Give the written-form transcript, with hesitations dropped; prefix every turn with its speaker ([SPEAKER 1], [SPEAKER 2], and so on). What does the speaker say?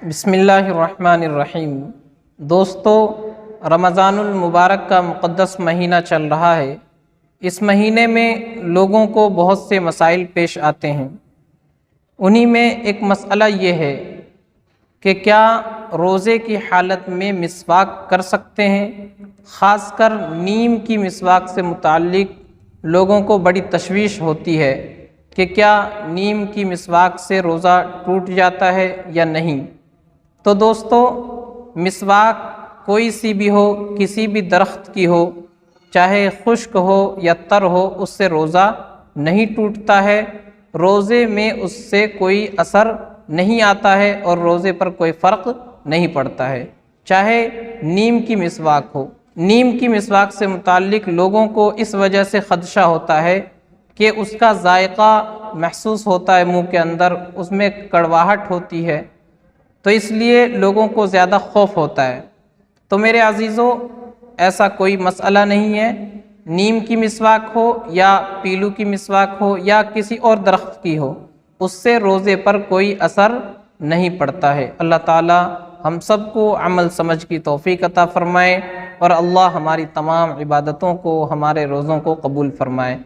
[SPEAKER 1] بسم اللہ الرحمن الرحیم۔ دوستو، رمضان المبارک کا مقدس مہینہ چل رہا ہے۔ اس مہینے میں لوگوں کو بہت سے مسائل پیش آتے ہیں۔ انہی میں ایک مسئلہ یہ ہے کہ کیا روزے کی حالت میں مسواک کر سکتے ہیں؟ خاص کر نیم کی مسواک سے متعلق لوگوں کو بڑی تشویش ہوتی ہے کہ کیا نیم کی مسواک سے روزہ ٹوٹ جاتا ہے یا نہیں۔ تو دوستو، مسواک کوئی سی بھی ہو، کسی بھی درخت کی ہو، چاہے خشک ہو یا تر ہو، اس سے روزہ نہیں ٹوٹتا ہے۔ روزے میں اس سے کوئی اثر نہیں آتا ہے اور روزے پر کوئی فرق نہیں پڑتا ہے، چاہے نیم کی مسواک ہو۔ نیم کی مسواک سے متعلق لوگوں کو اس وجہ سے خدشہ ہوتا ہے کہ اس کا ذائقہ محسوس ہوتا ہے منہ کے اندر، اس میں کڑواہٹ ہوتی ہے، تو اس لیے لوگوں کو زیادہ خوف ہوتا ہے۔ تو میرے عزیزو، ایسا کوئی مسئلہ نہیں ہے۔ نیم کی مسواک ہو یا پیلو کی مسواک ہو یا کسی اور درخت کی ہو، اس سے روزے پر کوئی اثر نہیں پڑتا ہے۔ اللہ تعالی ہم سب کو عمل سمجھ کی توفیق عطا فرمائے، اور اللہ ہماری تمام عبادتوں کو، ہمارے روزوں کو قبول فرمائے۔